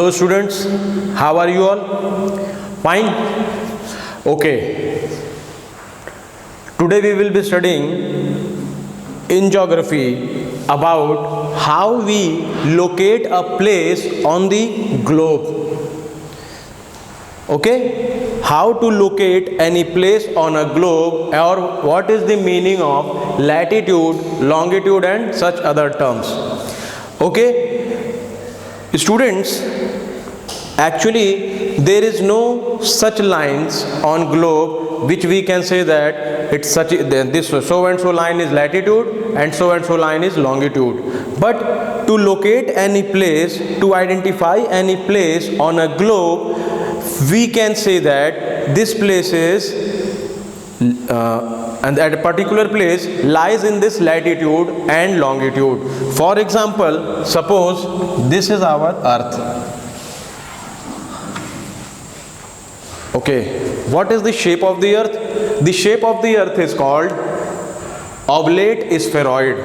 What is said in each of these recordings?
Hello students, how are you all? Fine? Okay. Today we will be studying in geography about how we locate a place on the globe. Okay? How to locate any place on a globe, or what is the meaning of latitude, longitude and such other terms. Okay? Students, actually there is no such lines on globe which we can say that it's such this so and so line is latitude and so line is longitude. But to locate any place, to identify any place on a globe, we can say that this place is and at a particular place lies in this latitude and longitude. For example, suppose this is our earth. Okay, what is the shape of the earth? The shape of the earth is called oblate spheroid.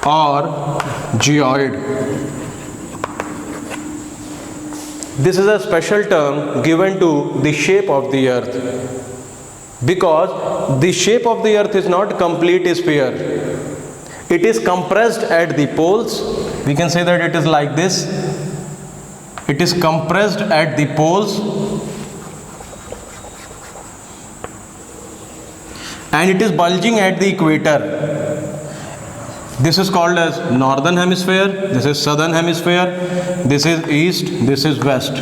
Or geoid. This is a special term given to the shape of the earth, because the shape of the earth is not complete sphere. It is compressed at the poles. We can say that it is like this. It is compressed at the poles and it is bulging at the equator. This is called as northern hemisphere, this is southern hemisphere, this is east, this is west.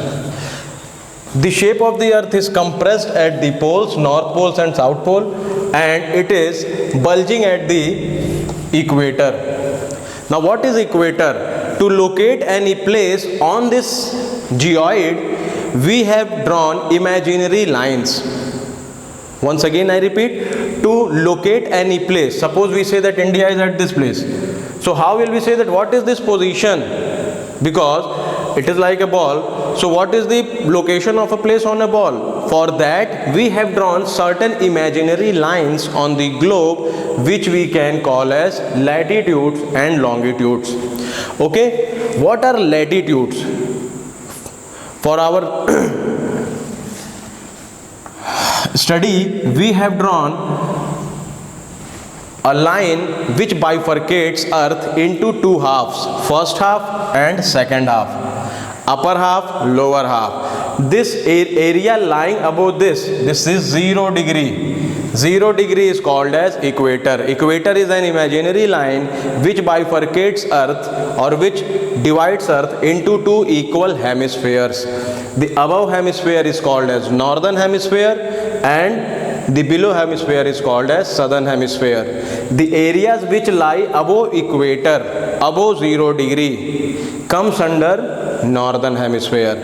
The shape of the earth is compressed at the poles, north poles and south pole, and it is bulging at the equator. Now what is equator? To locate any place on this geoid, we have drawn imaginary lines. Once again I repeat, to locate any place, suppose we say that India is at this place. So how will we say that what is this position? Because it is like a ball. So what is the location of a place on a ball? For that we have drawn certain imaginary lines on the globe which we can call as latitudes and longitudes. Okay, what are latitudes? For our study, we have drawn a line which bifurcates earth into two halves, first half and second half, upper half, lower half. This area lying above this is 0 degree. 0 degree is called as equator. Equator is an imaginary line which bifurcates earth or which divides earth into two equal hemispheres. The above hemisphere is called as northern hemisphere and the below hemisphere is called as southern hemisphere. The areas which lie above equator, above 0 degree, comes under northern hemisphere,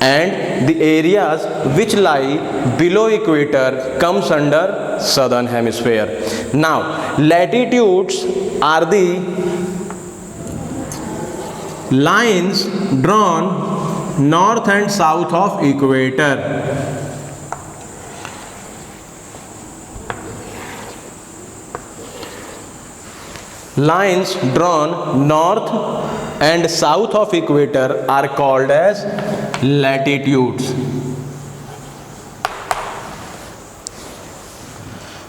and the areas which lie below equator comes under southern hemisphere. Now latitudes are the lines drawn north and south of equator. Lines drawn north and south of equator are called as latitudes.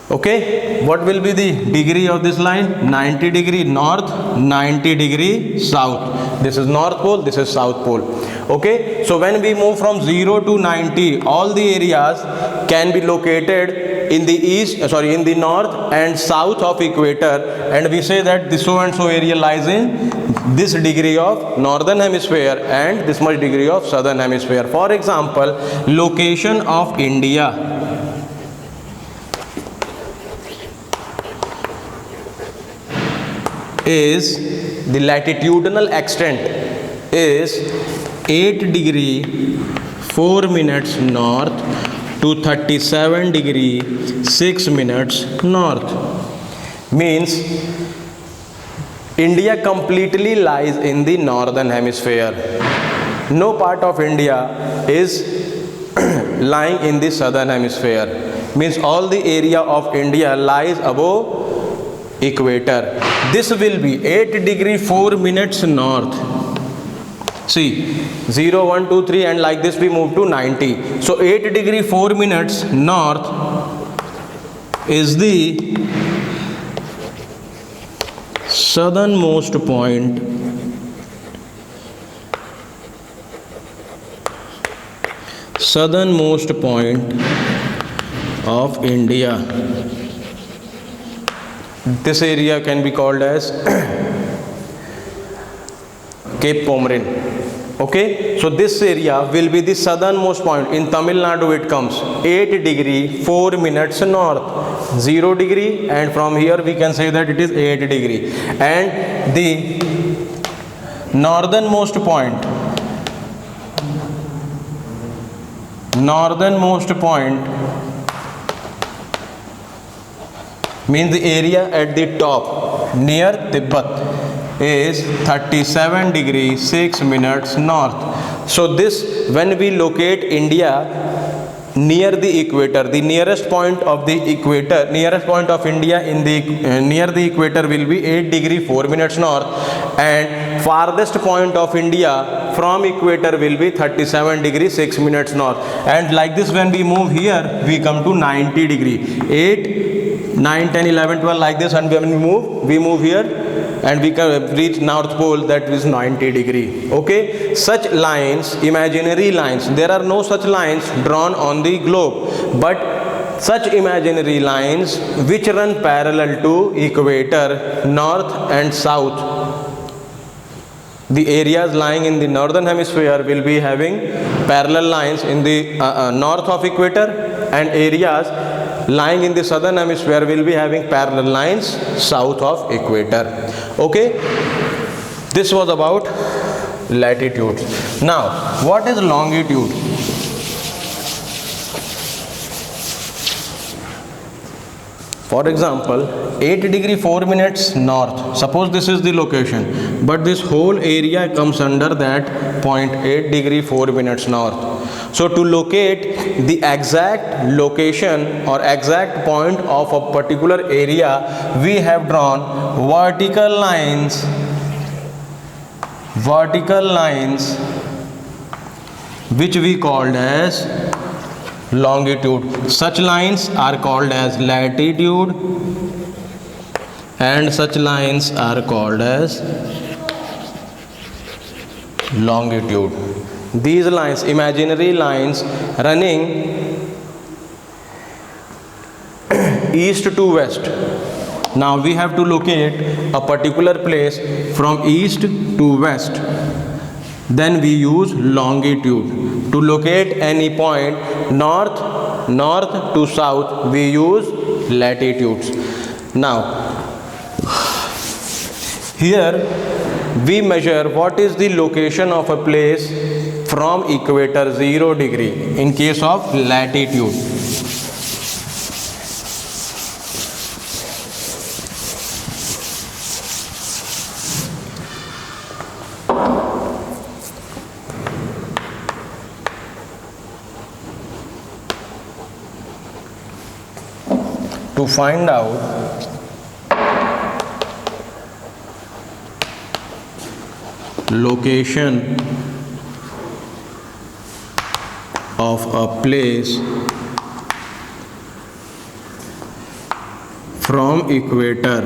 Okay, what will be the degree of this line? 90 degree north, 90 degree south. This is north pole, this is south pole. Okay, so when we move from 0 to 90, all the areas can be located in the in the north and south of equator, and we say that this so and so area lies in this degree of northern hemisphere and this much degree of southern hemisphere. For example, location of India. Is the latitudinal extent is 8 degree 4 minutes north to 37 degree 6 minutes north. Means India completely lies in the northern hemisphere. No part of India is lying in the southern hemisphere. Means all the area of India lies above equator. This will be 8 degree 4 minutes north. See, 0, 1, 2, 3 and like this we move to 90. So 8 degree 4 minutes north is the southernmost point of India. This area can be called as Cape Comorin. Okay, so this area will be the southernmost point. In Tamil Nadu it comes 8 degree 4 minutes north, 0 degree, and from here we can say that it is 8 degree. And the northernmost point means the area at the top near Tibet is 37 degree 6 minutes north. So this, when we locate India near the equator, the nearest point of the equator, nearest point of India in the near the equator will be 8 degree 4 minutes north, and farthest point of India from equator will be 37 degree 6 minutes north. And like this, when we move here we come to 90 degree, 8, 9, 10, 11, 12 like this, and when we move here and we can reach North Pole, that is 90 degree. Okay, such lines, imaginary lines, there are no such lines drawn on the globe, but such imaginary lines which run parallel to equator, north and south, the areas lying in the northern hemisphere will be having parallel lines in the north of equator, and areas lying in the southern hemisphere will be having parallel lines south of equator. Okay, this was about latitude. Now what is longitude? For example, 8 degree 4 minutes north, suppose this is the location, but this whole area comes under that point 8 degree 4 minutes north. So to locate the exact location or exact point of a particular area, we have drawn vertical lines which we called as longitude. Such lines are called as latitude and such lines are called as longitude. These lines, imaginary lines running east to west. Now we have to locate a particular place from east to west, then we use longitude. To locate any point north to south, we use latitudes. Now here we measure what is the location of a place from equator 0 degree in case of latitude. To find out location of a place from equator,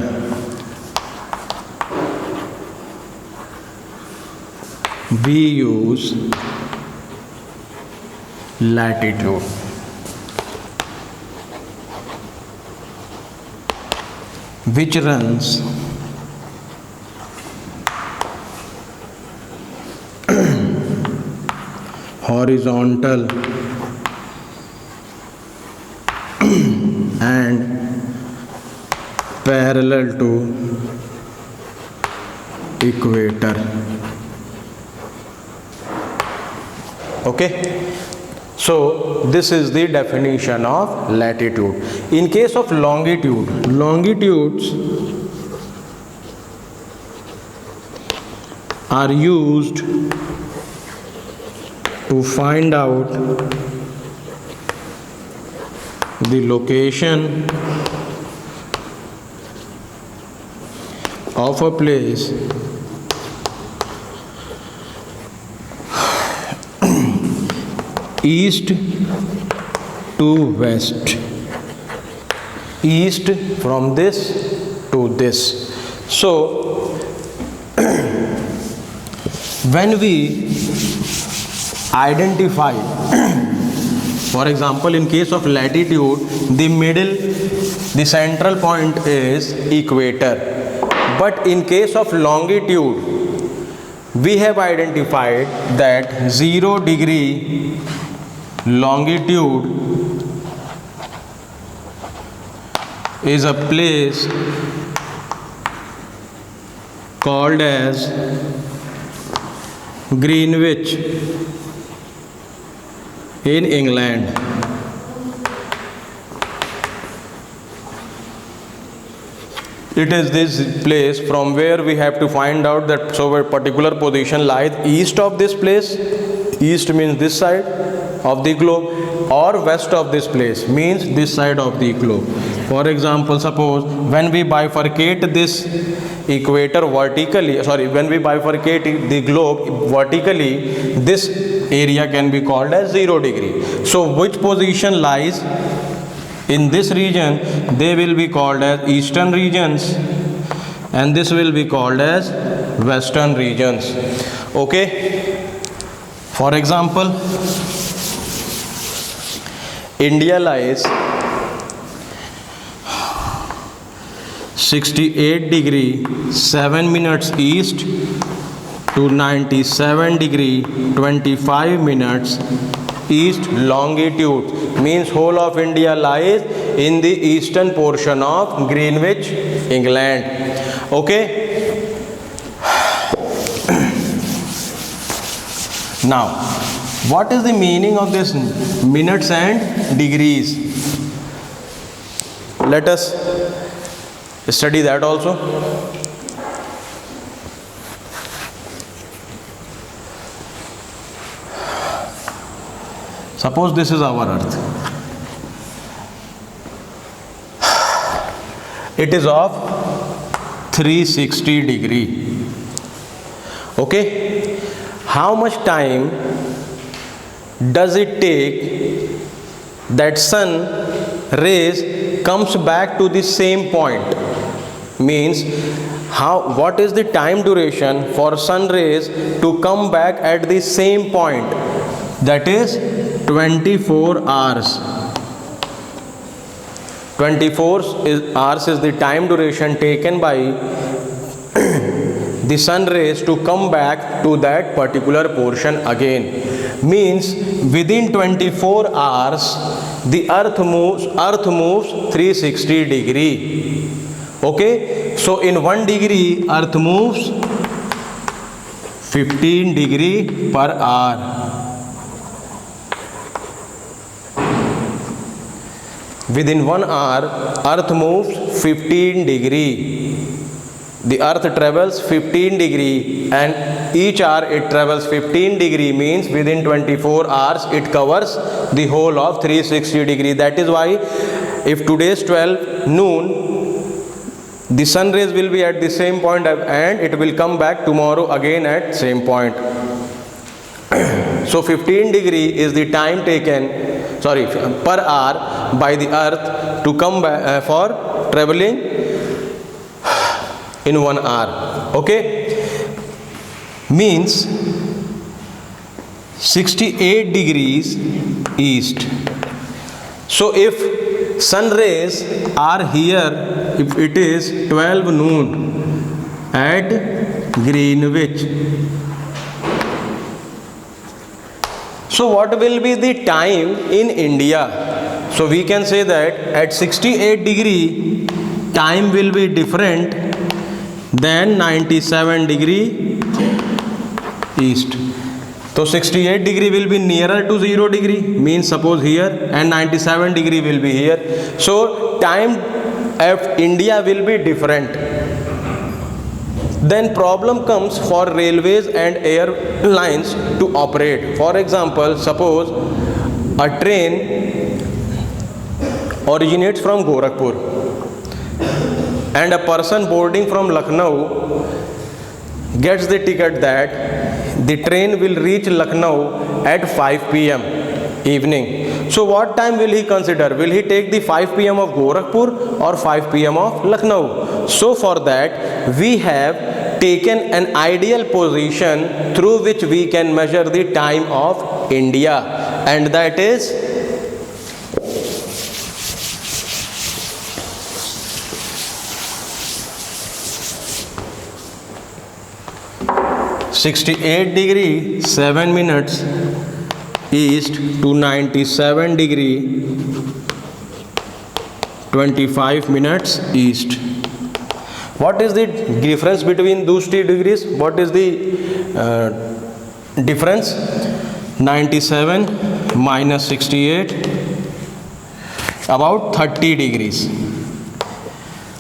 we use latitude. Which runs horizontal and parallel to equator. Okay, so this is the definition of latitude. In case of longitude, longitudes are used to find out the location of a place east to west, east from this to this. So when we identify, for example, in case of latitude, the middle, the central point is equator, but in case of longitude, we have identified that 0 degree longitude is a place called as Greenwich in England. It is this place from where we have to find out that so a particular position lies east of this place. East means this side of the globe, or west of this place means this side of the globe. For example, suppose when we bifurcate this equator vertically, when we bifurcate the globe vertically, this area can be called as 0 degree. So which position lies in this region? They will be called as eastern regions, and this will be called as western regions. Okay. For example, India lies 68 degree 7 minutes east to 97 degree 25 minutes east longitude, means whole of India lies in the eastern portion of Greenwich, England. Okay. Now, what is the meaning of this minutes and degrees? Let us study that also. Suppose this is our earth. It is of 360 degree. Okay. How much time does it take that sun rays comes back to the same point? Means what is the time duration for sun rays to come back at the same point? That is 24 hours. 24 hours is the time duration taken by the sun rays to come back to that particular portion again. Means within 24 hours the earth moves 360 degree. Okay, so in 1 degree earth moves 15 degree per hour. Within 1 hour earth moves 15 degree. The earth travels 15 degree, and each hour it travels 15 degree, means within 24 hours it covers the whole of 360 degree. That is why if today is 12 noon, the sun rays will be at the same point and it will come back tomorrow again at same point. So 15 degree is the time taken, per hour by the earth to come back for traveling in 1 hour. Okay, means 68 degrees east. So if sun rays are here, if it is 12 noon at Greenwich, so what will be the time in India? So we can say that at 68 degree time will be different than 97 degree east. So 68 degree will be nearer to 0 degree, means suppose here, and 97 degree will be here. So time of India will be different. Then problem comes for railways and airlines to operate. For example, suppose a train originates from Gorakhpur and a person boarding from Lucknow gets the ticket that the train will reach Lucknow at 5 p.m. evening. So what time will he consider? Will he take the 5 p.m. of Gorakhpur or 5 p.m. of Lucknow? So for that we have taken an ideal position through which we can measure the time of India, and that is 68 degree 7 minutes east to 97 degree 25 minutes east. What is the difference between those two degrees? What is the difference? 97 minus 68, about 30 degrees.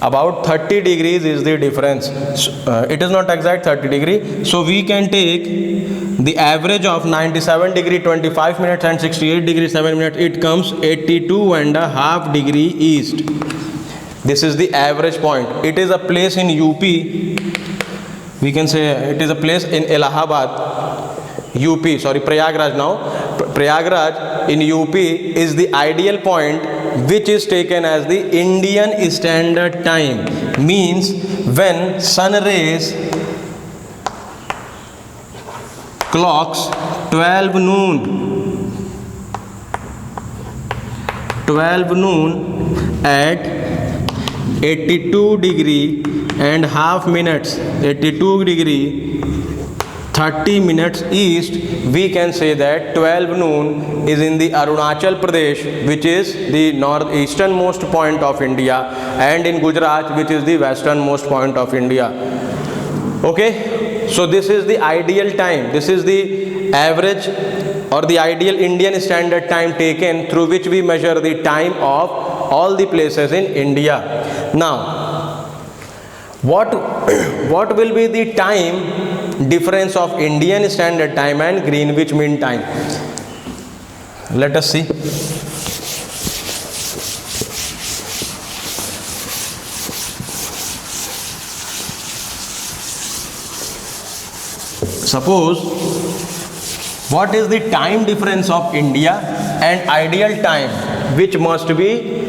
About 30 degrees is the difference. It is not exact 30 degree. So we can take the average of 97 degree 25 minutes and 68 degree 7 minutes. It comes 82.5 degree east. This is the average point. It is a place in UP. We can say it is a place in Allahabad, UP, sorry, Prayagraj now. Prayagraj in UP is the ideal point which is taken as the Indian Standard Time. Means when sun rays clocks 12 noon at 82 degree and half minutes, 82 degree 30 minutes east, we can say that 12 noon is in the Arunachal Pradesh, which is the northeasternmost point of India, and in Gujarat, which is the westernmost point of India. Okay, so this is the ideal time. This is the average or the ideal Indian Standard Time taken through which we measure the time of all the places in India. Now, what will be the time difference of Indian Standard Time and Greenwich Mean Time? Let us see. Suppose, what is the time difference of India and ideal time, which must be,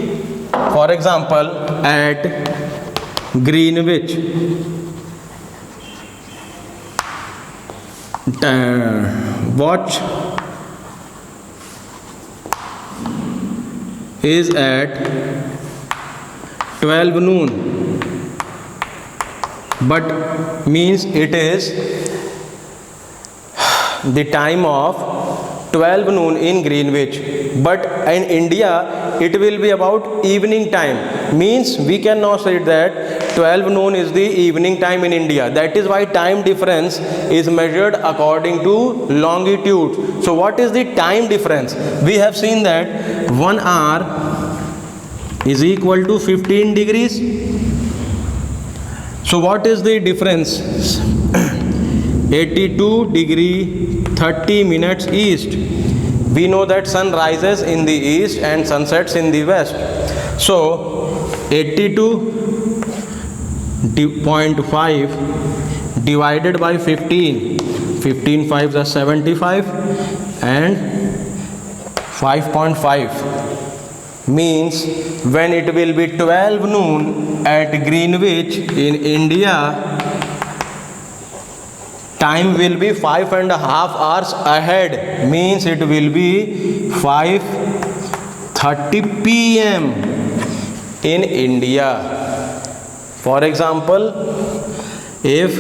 for example, at Greenwich watch is at 12 noon, but means it is the time of 12 noon in Greenwich, but in India it will be about evening time. Means we cannot say that 12 noon is the evening time in India. That is why time difference is measured according to longitude. So what is the time difference? We have seen that 1 hour is equal to 15 degrees. So what is the difference? 82 degree 30 minutes east. We know that sun rises in the east and sun sets in the west. So 82.5 divided by 15, 15 5s are 75, and 5.5 means when it will be 12 noon at Greenwich in India, time will be 5.5 hours ahead. Means it will be 5:30 p.m. in India. For example, if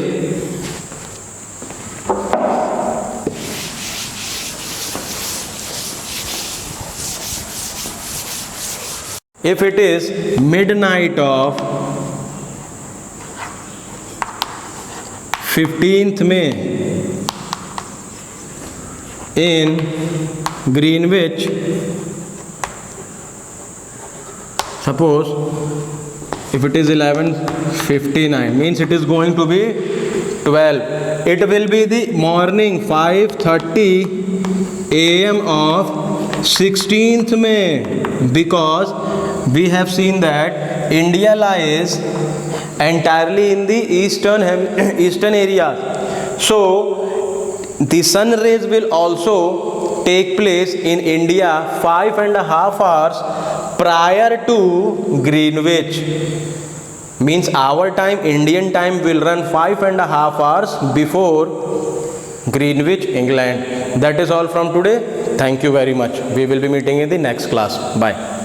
it is midnight of 15th May in Greenwich, suppose if it is 11:59, means it is going to be 12. It will be the morning 5:30 a.m. of 16th May, because we have seen that India lies entirely in the eastern areas. So the sun rays will also take place in India 5.5 hours prior to Greenwich. Means our time, Indian time, will run 5.5 hours before Greenwich, England. That is all from today. Thank you very much. We will be meeting in the next class. Bye.